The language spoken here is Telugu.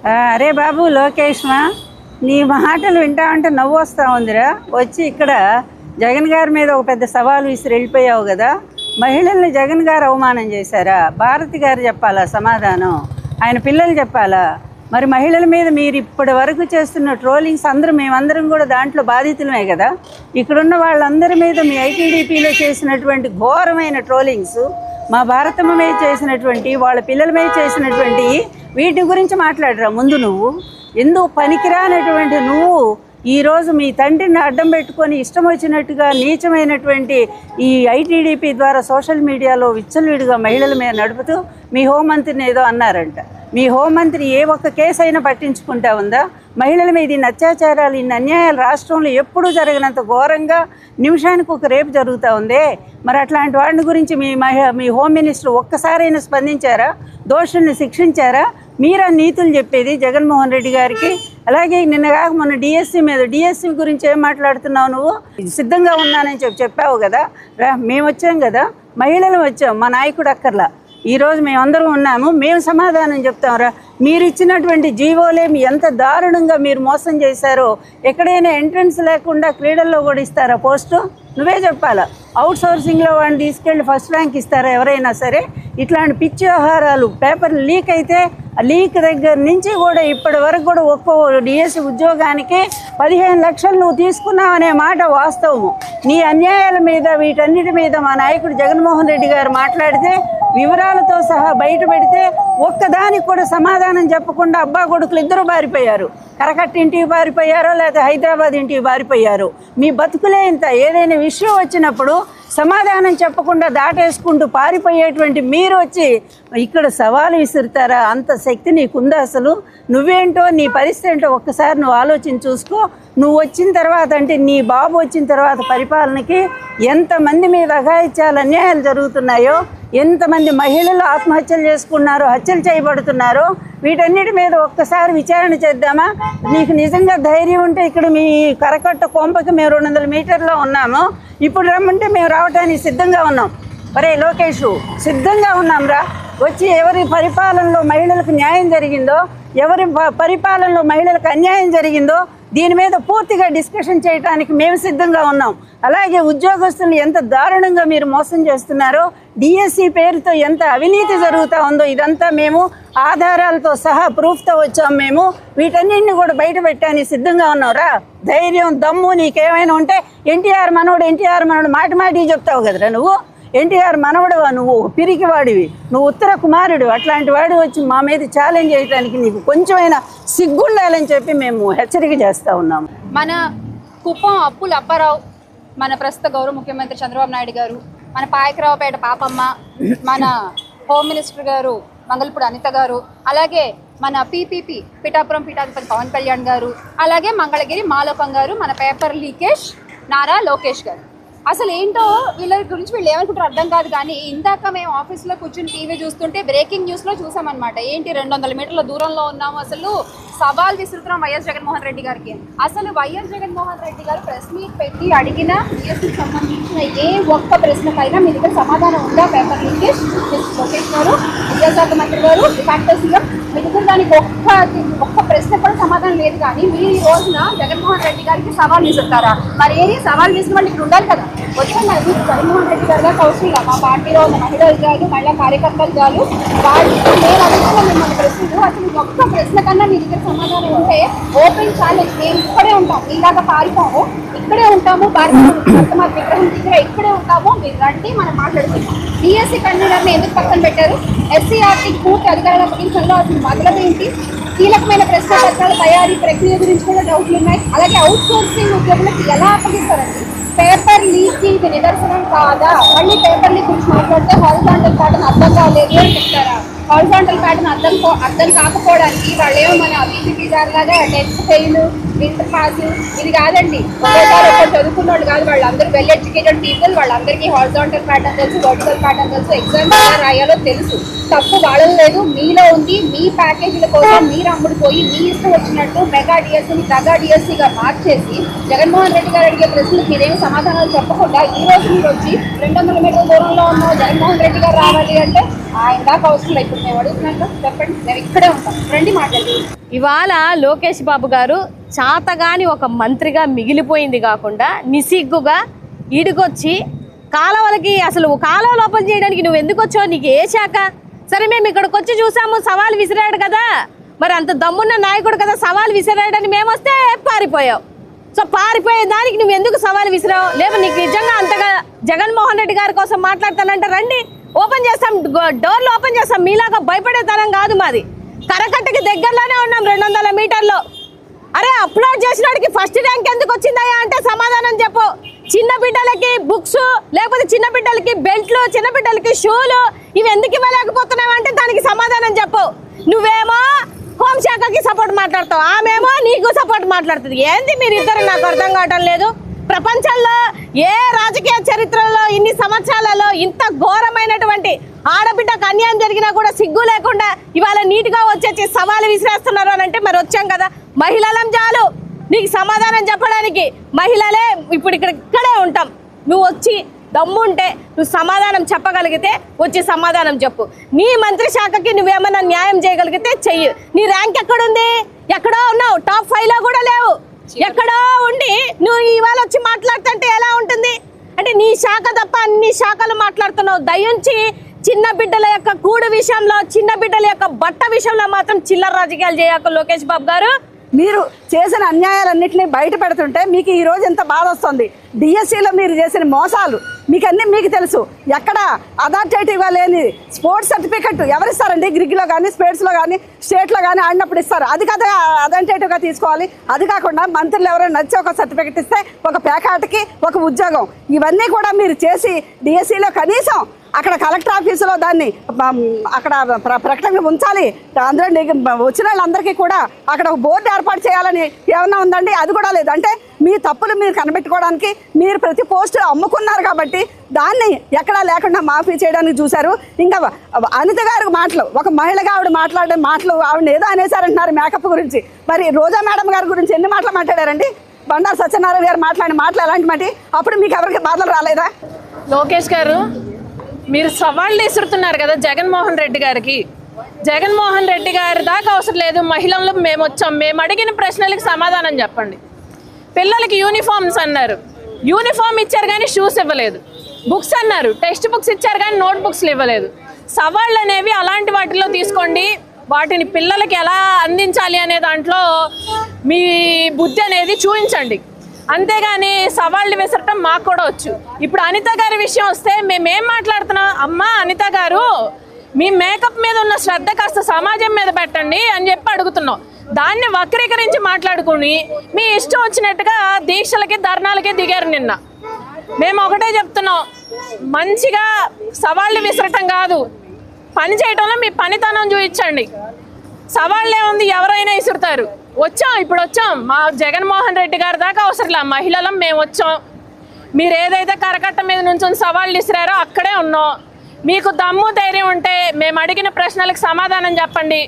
అరే బాబు లోకేష్మా, నీ మాటలు వింటా ఉంటే నవ్వు వస్తూ ఉందిరా. వచ్చి ఇక్కడ జగన్ గారి మీద ఒక పెద్ద సవాలు విసిరి వెళ్ళిపోయావు కదా. మహిళల్ని జగన్ గారు అవమానం చేశారా? భారతి గారు చెప్పాలా సమాధానం? ఆయన పిల్లలు చెప్పాలా? మరి మహిళల మీద మీరు ఇప్పటి వరకు చేస్తున్న ట్రోలింగ్స్ మేమందరం కూడా దాంట్లో బాధితులమే కదా. ఇక్కడున్న వాళ్ళందరి మీద మీ ఐటీడీపీలో చేసినటువంటి ఘోరమైన ట్రోలింగ్స్, మా భారతమ్మ మీద చేసినటువంటి, వాళ్ళ పిల్లల మీద చేసినటువంటి వీటి గురించి మాట్లాడరా ముందు. నువ్వు ఎందుకు పనికిరానటువంటి నువ్వు ఈరోజు మీ తండ్రిని అడ్డం పెట్టుకొని ఇష్టం వచ్చినట్టుగా నీచమైనటువంటి ఈ ఐటీడీపీ ద్వారా సోషల్ మీడియాలో విచ్చలవిడిగా మహిళల మీద నడుపుతూ మీ హోంమంత్రిని ఏదో అన్నారంట. మీ హోంమంత్రి ఏ ఒక్క కేసు అయినా పట్టించుకుంటా ఉందా? మహిళల మీద ఇన్ని అత్యాచారాలు, ఇన్ని అన్యాయాలు రాష్ట్రంలో ఎప్పుడూ జరగనంత ఘోరంగా నిమిషానికి ఒక రేపు జరుగుతూ ఉందే. మరి అట్లాంటి వాడిని గురించి మీ హోమ్ మినిస్టర్ ఒక్కసారైనా స్పందించారా? దోషుల్ని శిక్షించారా? మీరా నీతులు చెప్పేది జగన్మోహన్ రెడ్డి గారికి? అలాగే నిన్న కాక మొన్న డిఎస్సి గురించి ఏం మాట్లాడుతున్నావు నువ్వు? సిద్ధంగా ఉన్నానని చెప్పావు కదా. మేము వచ్చాం కదా, మహిళలు వచ్చాం, మా నాయకుడు అక్కర్లా. ఈరోజు మేమందరం ఉన్నాము, మేము సమాధానం చెప్తాంరా. మీరు ఇచ్చినటువంటి జీవోలే ఎంత దారుణంగా మీరు మోసం చేశారో. ఎక్కడైనా ఎంట్రన్స్ లేకుండా క్రీడల్లో కూడా ఇస్తారా పోస్టు? నువ్వే చెప్పాలా. అవుట్ సోర్సింగ్లో వాడిని తీసుకెళ్ళి ఫస్ట్ ర్యాంక్ ఇస్తారా ఎవరైనా సరే? ఇట్లాంటి పిచ్చి వ్యవహారాలు, పేపర్ లీక్ అయితే ఆ లీక్ దగ్గర నుంచి కూడా ఇప్పటి వరకు కూడా ఒక్కో డిఎస్సి ఉద్యోగానికి 15 లక్షలు నువ్వు తీసుకున్నావనే మాట వాస్తవము. నీ అన్యాయాల మీద వీటన్నిటి మీద మా నాయకుడు జగన్మోహన్ రెడ్డి గారు మాట్లాడితే వివరాలతో సహా బయట పెడితే ఒక్కదానికి కూడా సమాధానం చెప్పకుండా అబ్బా కొడుకులు ఇద్దరు పారిపోయారు. కరకట్ట ఇంటికి పారిపోయారో లేకపోతే హైదరాబాద్ ఇంటికి పారిపోయారు. మీ బతుకులే ఇంత. ఏదైనా విషయం వచ్చినప్పుడు సమాధానం చెప్పకుండా దాటేసుకుంటూ పారిపోయేటువంటి మీరు వచ్చి ఇక్కడ సవాలు విసురుతారా? అంత శక్తి నీకుందా అసలు? నువ్వేంటో, నీ పరిస్థితి ఏంటో ఒక్కసారి నువ్వు ఆలోచించి చూసుకో. నువ్వు వచ్చిన తర్వాత, అంటే నీ బాబు వచ్చిన తర్వాత పరిపాలనకి ఎంతమంది మీద అఘాయిత్యాలు, అన్యాయాలు జరుగుతున్నాయో, ఎంతమంది మహిళలు ఆత్మహత్యలు చేసుకున్నారో, హత్యలు చేయబడుతున్నారో, వీటన్నిటి మీద ఒక్కసారి విచారణ చేద్దామా? నీకు నిజంగా ధైర్యం ఉంటే ఇక్కడ మీ కరకట్ట కొంపకి మేము 200 మీటర్లో ఉన్నాము, ఇప్పుడు రమ్మంటే మేము రావడానికి సిద్ధంగా ఉన్నాం. ఒరే లోకేష్, సిద్ధంగా ఉన్నాం రా. వచ్చి ఎవరి పరిపాలనలో మహిళలకు న్యాయం జరిగిందో, ఎవరి పరిపాలనలో మహిళలకు అన్యాయం జరిగిందో దీని మీద పూర్తిగా డిస్కషన్ చేయడానికి మేము సిద్ధంగా ఉన్నాం. అలాగే ఉద్యోగస్తులు ఎంత దారుణంగా మీరు మోసం చేస్తున్నారో, డిఎస్సి పేరుతో ఎంత అవినీతి జరుగుతూ ఉందో ఇదంతా మేము ఆధారాలతో సహా ప్రూఫ్తో వచ్చాం. మేము వీటన్నింటిని కూడా బయట పెట్టడానికి సిద్ధంగా ఉన్నావురా. ధైర్యం, దమ్ము నీకేమైనా ఉంటే ఎన్టీఆర్ మనవడు మాటి చెప్తావు కదరా నువ్వు. ఎన్టీఆర్ మనవడువా నువ్వు? పిరికివాడివి నువ్వు, ఉత్తర కుమారుడు. అట్లాంటి వాడు వచ్చి మా మీద ఛాలెంజ్ చేయడానికి నీకు కొంచెమైనా సిగ్గుండాలని చెప్పి మేము హెచ్చరిక చేస్తూ ఉన్నాము. మన కుప్పం అప్పుల అప్పారావు, మన ప్రస్తుత గౌరవ ముఖ్యమంత్రి చంద్రబాబు నాయుడు గారు, మన పాయకరావుపేట పాపమ్మ, మన హోమ్ మినిస్టర్ గారు మంగళపూడి అనిత గారు, అలాగే మన పీపీపీ పిఠాపురం పీఠాధిపతి పవన్ కళ్యాణ్ గారు, అలాగే మంగళగిరి మాలోకం గారు, మన పేపర్ లీకేష్ నారా లోకేష్ గారు. అసలు ఏంటో వీళ్ళ గురించి వీళ్ళు ఏమనుకుంటారు అర్థం కాదు. కానీ ఇందాక మేము ఆఫీస్లో కూర్చుని టీవీ చూస్తుంటే బ్రేకింగ్ న్యూస్లో చూసామన్నమాట. ఏంటి 200 మీటర్ల దూరంలో ఉన్నాము, అసలు సవాల్ విసురుతున్నాం వైఎస్ జగన్మోహన్ రెడ్డి గారికి. అసలు వైఎస్ జగన్మోహన్ రెడ్డి గారు ప్రెస్ మీట్ పెట్టి అడిగిన డిఎస్సికి సంబంధించిన ఏ ఒక్క ప్రశ్నకైనా మీ దగ్గర సమాధానం ఉందా? పేపర్ లీకేష్ లోకేష్ గారు, విద్యాశాఖ మంత్రి గారు, ఫ్యాక్టర్ సీఎం, మీ దగ్గర దానికి ఒక్క ప్రశ్న కూడా సమాధానం లేదు. కానీ మీరు ఈ రోజున జగన్మోహన్ రెడ్డి గారికి సవాల్ విసురుతారా? మరి ఏ సవాల్ విసిన వాళ్ళు ఇక్కడ ఉండాలి కదా. వచ్చాను అది జగన్మోహన్ రెడ్డి గారుగా కౌశల్గా మా పార్టీలో ఉన్న మహిళలు కాదు, మహిళా కార్యకర్తలు కాదు, వాళ్ళు నేను అడుగుతున్నా మిమ్మల్ని ప్రశ్నలు. అసలు ఒక్క ప్రశ్న కన్నా మీ దగ్గర సమాధానం ఉంటే ఓపెన్ ఛాలెంజ్. మేము ఇక్కడే ఉంటాం, ఇలాగా పారిపోము, ఇక్కడే ఉంటాము, భారతమాత విగ్రహం దగ్గర ఇక్కడే ఉంటాము, మీరు రండి, మనం మాట్లాడుకుంటాం. డిఎస్సి కన్వీనర్ని ఎందుకు పక్కన పెట్టారు? ఎస్సీఆర్టీ పూర్తి అధికారుల అప్పగించడంలో అసలు మొదలైంది. కీలకమైన ప్రశ్న పత్రాల తయారీ ప్రక్రియ గురించి కూడా డౌట్లు ఉన్నాయి. అలాగే అవుట్ సోర్సింగ్ ఉద్యోగులకు ఎలా అప్పగిస్తారండి? పేపర్ లీక్ ఇది నిదర్శనం కాదా? మళ్ళీ పేపర్ లీక్ గురించి మాట్లాడితే హారిజాంటల్ ప్యాటర్న్ అర్థం కాలేదు అని చెప్తారా? హారిజాంటల్ ప్యాటర్న్ అర్థం కాకపోవడానికి వాళ్ళేమో మన అభివృద్ధి లాగా టెస్ట్ ఫెయిల్, ఇంటర్ పాస్ ఇది కాదండి. ఒకేసారి ఒకరు చదువుకున్న వాళ్ళు కాదు, వాళ్ళందరూ వెల్ ఎడ్యుకేటెడ్ పీపుల్. వాళ్ళందరికీ హారిజాంటల్ ప్యాటర్న్ తెలుసు, వర్టికల్ ప్యాటర్న్ తెలుసు, ఎగ్జామ్స్ ఎలా రాయాలో తెలుసు. తప్పు వాళ్ళలో లేదు, మీలో ఉంది. మీ ప్యాకేజీల కోసం మీరు అమ్ముడుపోయి మీ ఇష్టం వచ్చినట్టు మెగా డిఎస్సీని దగా డిఎస్సీగా మార్చేసి జగన్మోహన్ రెడ్డి గారు అడిగే ప్రశ్నలకు మీరేం సమాధానాలు చెప్పకుండా ఈ రోజు మీరు వచ్చి 200 మీటర్ల దూరంలో ఉన్న జగన్మోహన్ రెడ్డి గారు రావాలి అంటే ఆయన దాకా అవసరం లేదు. ఇప్పుడు మేము అడుగుతున్నాక చెప్పండి, మేము ఇక్కడే ఉంటాం, రండి మాట్లాడి. ఇవాళ లోకేష్ బాబు గారు చాతగాని ఒక మంత్రిగా మిగిలిపోయింది కాకుండా నిసిగ్గుగా ఈడుకొచ్చి కాలువలకి అసలు కాలువలు ఓపెన్ చేయడానికి నువ్వు ఎందుకు వచ్చావు, నీకు ఏ శాఖ? సరే మేము ఇక్కడికి వచ్చి చూసాము, సవాల్ విసిరాడు కదా, మరి అంత దమ్మున్న నాయకుడు కదా సవాల్ విసిరాడని మేము వస్తే పారిపోయావు. సో పారిపోయే దానికి నువ్వు ఎందుకు సవాల్ విసిరావు? లేవు నీకు నిజంగా అంతగా జగన్మోహన్ రెడ్డి గారి కోసం మాట్లాడతానంటే రండి, ఓపెన్ చేస్తాం, డోర్లు ఓపెన్ చేస్తాం. మీలాగా భయపడే తరం కాదు మాది. కరకట్టకి దగ్గరలోనే ఉన్నాం, 200 మీటర్లో. అరే అప్లోడ్ చేసినాడికి ఫస్ట్ ర్యాంక్ ఎందుకు వచ్చిందయ్యా అంటే సమాధానం చెప్పు. చిన్న బిడ్డలకి బుక్స్, లేకపోతే చిన్న బిడ్డలకి బెల్ట్లు, చిన్న బిడ్డలకి షూలు, ఇవి ఎందుకు ఇవ్వలేకపోతున్నావు అంటే దానికి సమాధానం చెప్పు. నువ్వేమో హోంశాఖకి సపోర్ట్ మాట్లాడతావు, ఆమెమో నీకు సపోర్ట్ మాట్లాడుతుంది. ఏంది మీరిద్దరు నాకు అర్థం కావటం లేదు. ప్రపంచంలో ఏ రాజకీయ చరిత్రలో ఇన్ని సంవత్సరాలలో ఇంత ఘోరమైనటువంటి ఆడబిడ్డకు అన్యాయం జరిగినా కూడా సిగ్గు లేకుండా ఇవాళ నీట్గా వచ్చేసి సవాలు విసిరేస్తున్నారు అని అంటే మరి వచ్చాం కదా. మహిళలం చాలు నీకు సమాధానం చెప్పడానికి, మహిళలే ఇప్పుడు ఇక్కడే ఉంటాం. నువ్వు వచ్చి దమ్ముంటే నువ్వు సమాధానం చెప్పగలిగితే వచ్చి సమాధానం చెప్పు. నీ మంత్రి శాఖకి నువ్వేమన్నా న్యాయం చేయగలిగితే చెయ్యి. నీ ర్యాంక్ ఎక్కడుంది? ఎక్కడో ఉన్నావు, టాప్ 5లో కూడా లేవు. ఎక్కడో ఉండి నువ్వు ఇవాళ వచ్చి మాట్లాడుతుంటే ఎలా ఉంటుంది అంటే నీ శాఖ తప్ప అన్ని శాఖలు మాట్లాడుతున్నావు. దయించి చిన్న బిడ్డల యొక్క కూడు విషయంలో, చిన్న బిడ్డల యొక్క బట్ట విషయంలో మాత్రం చిల్లర రాజకీయాలు చేయక లోకేష్ బాబు గారు. మీరు చేసిన అన్యాయాలన్నింటినీ బయట పెడుతుంటే మీకు ఈ రోజు ఎంత బాధ వస్తుంది. డిఎస్సీలో మీరు చేసిన మోసాలు మీకు తెలుసు. ఎక్కడ అథారిటేటివ్గా లేని స్పోర్ట్స్ సర్టిఫికెట్ ఎవరిస్తారండి? గ్రిగ్లో కానీ స్పోర్ట్స్లో కానీ స్టేట్లో కానీ ఆడినప్పుడు ఇస్తారు. అది కదా అథారిటేటివ్గా తీసుకోవాలి. అది కాకుండా మంత్రులు ఎవరైనా నచ్చి ఒక సర్టిఫికెట్ ఇస్తే ఒక ప్యాకాట్కి ఒక ఉద్యోగం, ఇవన్నీ కూడా మీరు చేసి డిఎస్సీలో కనీసం అక్కడ కలెక్టర్ ఆఫీసులో దాన్ని అక్కడ ప్రకటన ఉంచాలి. అందులో వచ్చిన వాళ్ళందరికీ కూడా అక్కడ ఒక బోర్డు ఏర్పాటు చేయాలని ఏమన్నా ఉందండి? అది కూడా లేదు. అంటే మీ తప్పులు మీరు కనిపెట్టుకోవడానికి మీరు ప్రతి పోస్టు అమ్ముకున్నారు కాబట్టి దాన్ని ఎక్కడా లేకుండా మాఫీ చేయడానికి చూశారు. ఇంకా అనిత గారి మాటలు, ఒక మహిళగా ఆవిడ మాట్లాడే మాటలు, ఆవిడ ఏదో అనేసారంటున్నారు మేకప్ గురించి. మరి రోజా మేడం గారి గురించి ఎన్ని మాటలు మాట్లాడారండి? బండారు సత్యనారాయణ గారు మాట్లాడిన మాటలు ఎలాంటి మాట? అప్పుడు మీకు ఎవరికి బాధలు రాలేదా? లోకేష్ గారు మీరు సవాళ్ళు విసురుతున్నారు కదా జగన్మోహన్ రెడ్డి గారికి. జగన్మోహన్ రెడ్డి గారి దాకా అవసరం లేదు. మహిళలు మేము వచ్చాం, మేము అడిగిన ప్రశ్నలకు సమాధానం చెప్పండి. పిల్లలకి యూనిఫామ్స్ అన్నారు, యూనిఫామ్ ఇచ్చారు కానీ షూస్ ఇవ్వలేదు. బుక్స్ అన్నారు, టెక్స్ట్ బుక్స్ ఇచ్చారు కానీ నోట్ బుక్స్లు ఇవ్వలేదు. సవాళ్ళు అనేవి అలాంటి వాటిలో తీసుకోండి, వాటిని పిల్లలకి ఎలా అందించాలి అనే దాంట్లో మీ బుద్ధి అనేది చూపించండి. అంతేగాని సవాళ్ళు విసరటం మాకు కూడా వచ్చు. ఇప్పుడు అనిత గారి విషయం వస్తే మేమేం మాట్లాడుతున్నాం? అమ్మా అనిత గారు, మీ మేకప్ మీద ఉన్న శ్రద్ధ కాస్త సమాజం మీద పెట్టండి అని చెప్పి అడుగుతున్నాం. దాన్ని వక్రీకరించి మాట్లాడుకుని మీ ఇష్టం వచ్చినట్టుగా దీక్షలకి ధర్నాలకి దిగారు నిన్న. మేము ఒకటే చెప్తున్నాం, మంచిగా సవాళ్ళు విసరటం కాదు, పని చేయటంలో మీ పనితనం చూపించండి. సవాళ్ళే ఉంది, ఎవరైనా విసురుతారు. వచ్చాం, ఇప్పుడు వచ్చాం, మా జగన్మోహన్ రెడ్డి గారి దాకా అవసరంలా, మహిళలం మేము వచ్చాం. మీరు ఏదైతే కరకట్ట మీద నుంచి సవాళ్ళు విసిరారో అక్కడే ఉన్నాం. మీకు దమ్ము ధైర్యం ఉంటే మేము అడిగిన ప్రశ్నలకు సమాధానం చెప్పండి.